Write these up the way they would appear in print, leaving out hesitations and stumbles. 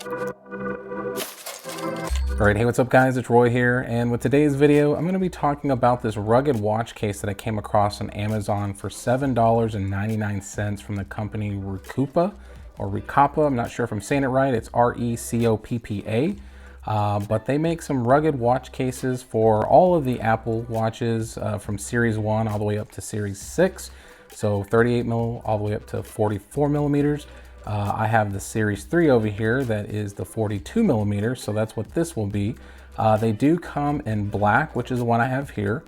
Alright, hey, what's up guys, it's Roy here, and with today's video, I'm going to be talking about this rugged watch case that I came across on Amazon for $7.99 from the company Recoppa, or Recoppa. I'm not sure if I'm saying it right, it's R-E-C-O-P-P-A. But they make some rugged watch cases for all of the Apple watches from Series 1 all the way up to Series 6. So 38 mil all the way up to 44 millimeters. I have the Series 3 over here that is the 42 millimeters, so that's what this will be. They do come in black, which is the one I have here,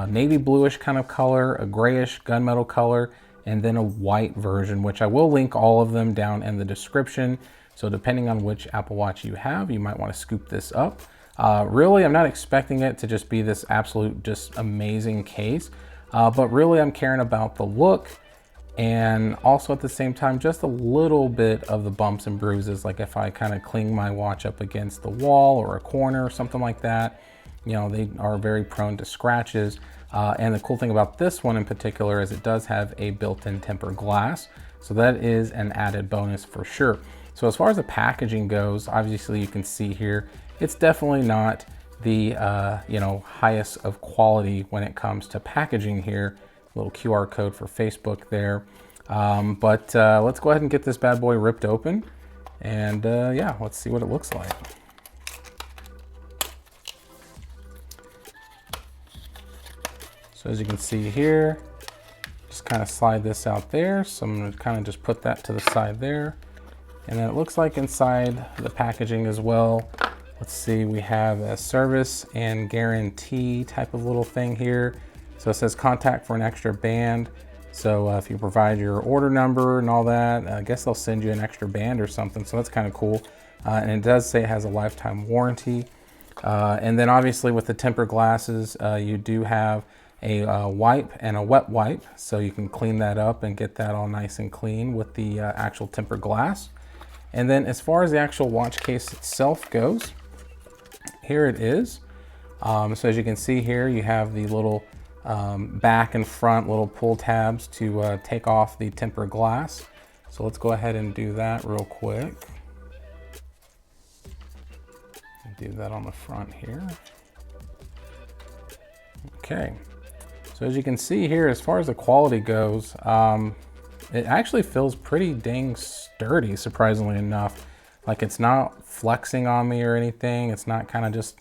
navy bluish kind of color, a grayish gunmetal color, and then a white version, which I will link all of them down in the description. So depending on which Apple Watch you have, you might want to scoop this up. Really, I'm not expecting it to just be this absolute, just amazing case, but really I'm caring about the look, and also at the same time just a little bit of the bumps and bruises, like if I kind of cling my watch up against the wall or a corner or something like that, you know, they are very prone to scratches. And the cool thing about this one in particular is it does have a built-in tempered glass, so that is an added bonus for sure. So as far as the packaging goes, obviously you can see here it's definitely not the you know, highest of quality when it comes to packaging here. Little QR code for Facebook there. But let's go ahead and get this bad boy ripped open, and yeah, let's see what it looks like. So as you can see here, just kind of slide this out there. So I'm gonna kind of just put that to the side there. And then it looks like inside the packaging as well, let's see, we have a service and guarantee type of little thing here. So it says contact for an extra band. So if you provide your order number and all that, I guess they'll send you an extra band or something. So that's kind of cool. And it does say it has a lifetime warranty. And then obviously with the tempered glasses, you do have a wipe and a wet wipe. So you can clean that up and get that all nice and clean with the actual tempered glass. And then as far as the actual watch case itself goes, here it is. So as you can see here, you have the little back and front little pull tabs to take off the tempered glass. So let's go ahead and do that real quick. Do that on the front here. Okay, so as you can see here, as far as the quality goes, it actually feels pretty dang sturdy, surprisingly enough. Like it's not flexing on me or anything. It's not kind of just,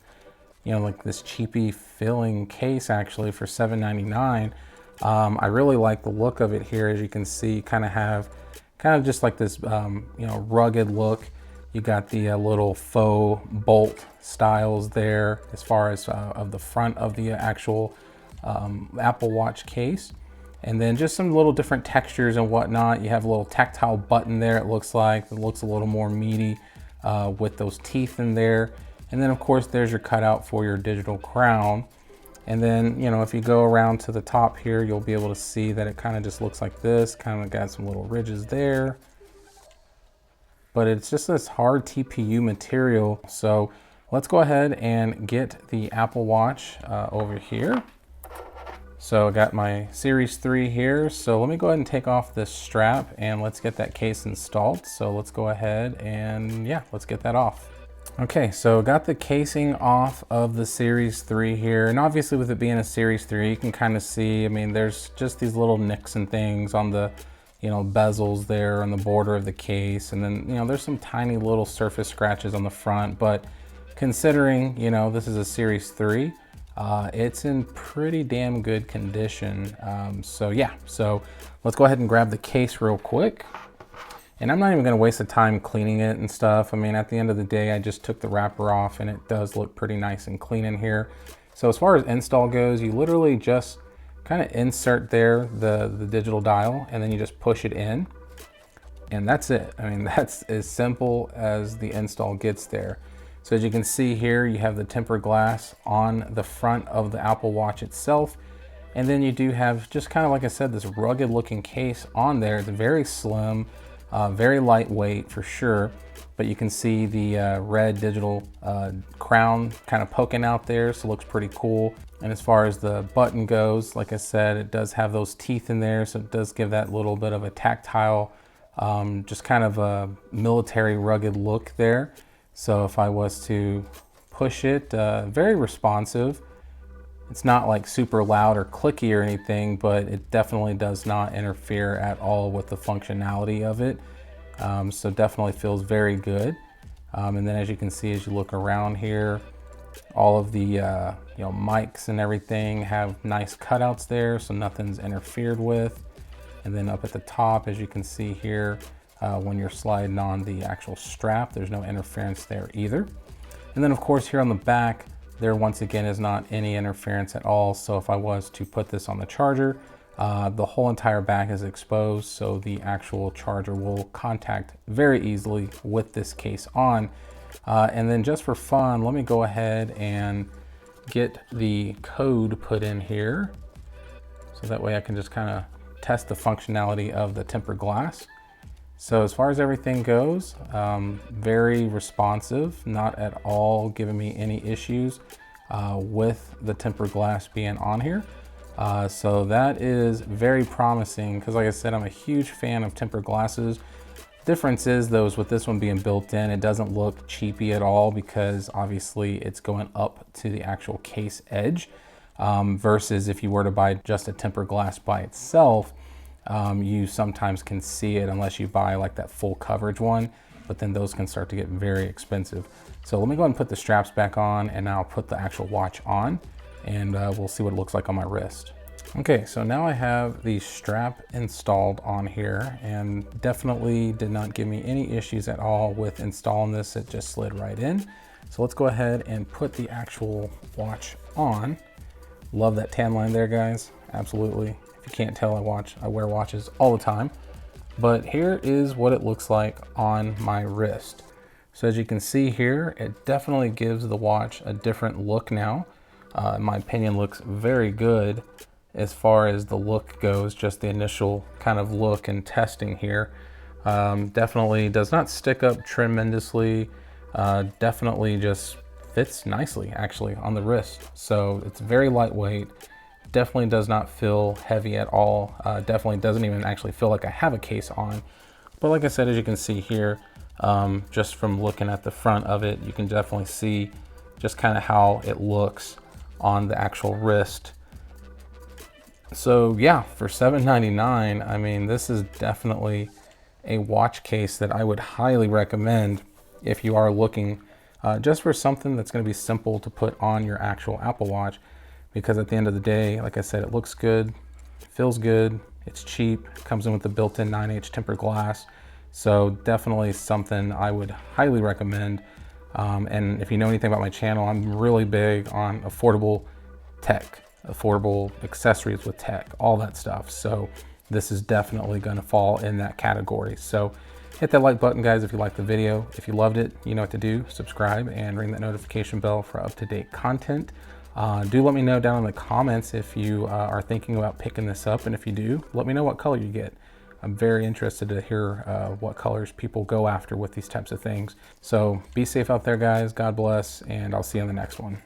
you know, like this cheapy filling case actually for $7.99. I really like the look of it here. As you can see, kind of just like this, you know, rugged look. You got the little faux bolt styles there as far as of the front of the actual Apple Watch case. And then just some little different textures and whatnot. You have a little tactile button there, it looks like. It looks a little more meaty with those teeth in there. And then of course there's your cutout for your digital crown. And then, you know, if you go around to the top here, you'll be able to see that it kind of just looks like this, kind of got some little ridges there. But it's just this hard TPU material. So let's go ahead and get the Apple Watch over here. So I got my Series 3 here. So let me go ahead and take off this strap and let's get that case installed. So let's go ahead and yeah, let's get that off. Okay, so got the casing off of the Series 3 here, and obviously with it being a Series 3, you can kind of see, I mean, there's just these little nicks and things on the, you know, bezels there on the border of the case, and then, you know, there's some tiny little surface scratches on the front, but considering, you know, this is a Series 3, it's in pretty damn good condition. So yeah, so let's go ahead and grab the case real quick. And I'm not even gonna waste the time cleaning it and stuff. I mean, at the end of the day, I just took the wrapper off and it does look pretty nice and clean in here. So as far as install goes, you literally just kind of insert there the digital dial, and then you just push it in. And that's it. I mean, that's as simple as the install gets there. So as you can see here, you have the tempered glass on the front of the Apple Watch itself. And then you do have, just kind of like I said, this rugged looking case on there. It's very slim. Very lightweight for sure, but you can see the red digital crown kind of poking out there, so it looks pretty cool. And as far as the button goes, like I said, it does have those teeth in there, so it does give that little bit of a tactile just kind of a military rugged look there. So if I was to push it, very responsive. It's not like super loud or clicky or anything, but it definitely does not interfere at all with the functionality of it. So definitely feels very good. And then as you can see, as you look around here, all of the mics and everything have nice cutouts there, so nothing's interfered with. And then up at the top, as you can see here, when you're sliding on the actual strap, there's no interference there either. And then of course here on the back, there once again is not any interference at all. So if I was to put this on the charger, the whole entire back is exposed, so the actual charger will contact very easily with this case on. And then just for fun, let me go ahead and get the code put in here. So that way I can just kind of test the functionality of the tempered glass. So as far as everything goes, very responsive, not at all giving me any issues with the tempered glass being on here. So that is very promising because like I said, I'm a huge fan of tempered glasses. Difference is though, with this one being built in, it doesn't look cheapy at all because obviously it's going up to the actual case edge. Versus if you were to buy just a tempered glass by itself, you sometimes can see it unless you buy like that full coverage one, but then those can start to get very expensive. So let me go ahead and put the straps back on and now I'll put the actual watch on and we'll see what it looks like on my wrist. Okay, so now I have the strap installed on here and definitely did not give me any issues at all with installing this. It just slid right in. So let's go ahead and put the actual watch on. Love that tan line there, guys. Absolutely. If you can't tell, I wear watches all the time. But here is what it looks like on my wrist. So as you can see here, it definitely gives the watch a different look now. In my opinion, looks very good as far as the look goes, just the initial kind of look and testing here. Definitely does not stick up tremendously. Definitely just fits nicely actually on the wrist. So it's very lightweight. Definitely does not feel heavy at all. Definitely doesn't even actually feel like I have a case on. But like I said, as you can see here, just from looking at the front of it, you can definitely see just kind of how it looks on the actual wrist. So yeah, for $7.99, I mean, this is definitely a watch case that I would highly recommend if you are looking just for something that's going to be simple to put on your actual Apple Watch. Because at the end of the day, like I said, it looks good, feels good, it's cheap, comes in with the built-in 9H tempered glass. So definitely something I would highly recommend. And if you know anything about my channel, I'm really big on affordable tech, affordable accessories with tech, all that stuff. So this is definitely going to fall in that category. So hit that like button, guys, if you liked the video. If you loved it, you know what to do. Subscribe and ring that notification bell for up-to-date content. Do let me know down in the comments if you are thinking about picking this up, and if you do, let me know what color you get. I'm very interested to hear what colors people go after with these types of things. So be safe out there, guys. God bless, and I'll see you in the next one.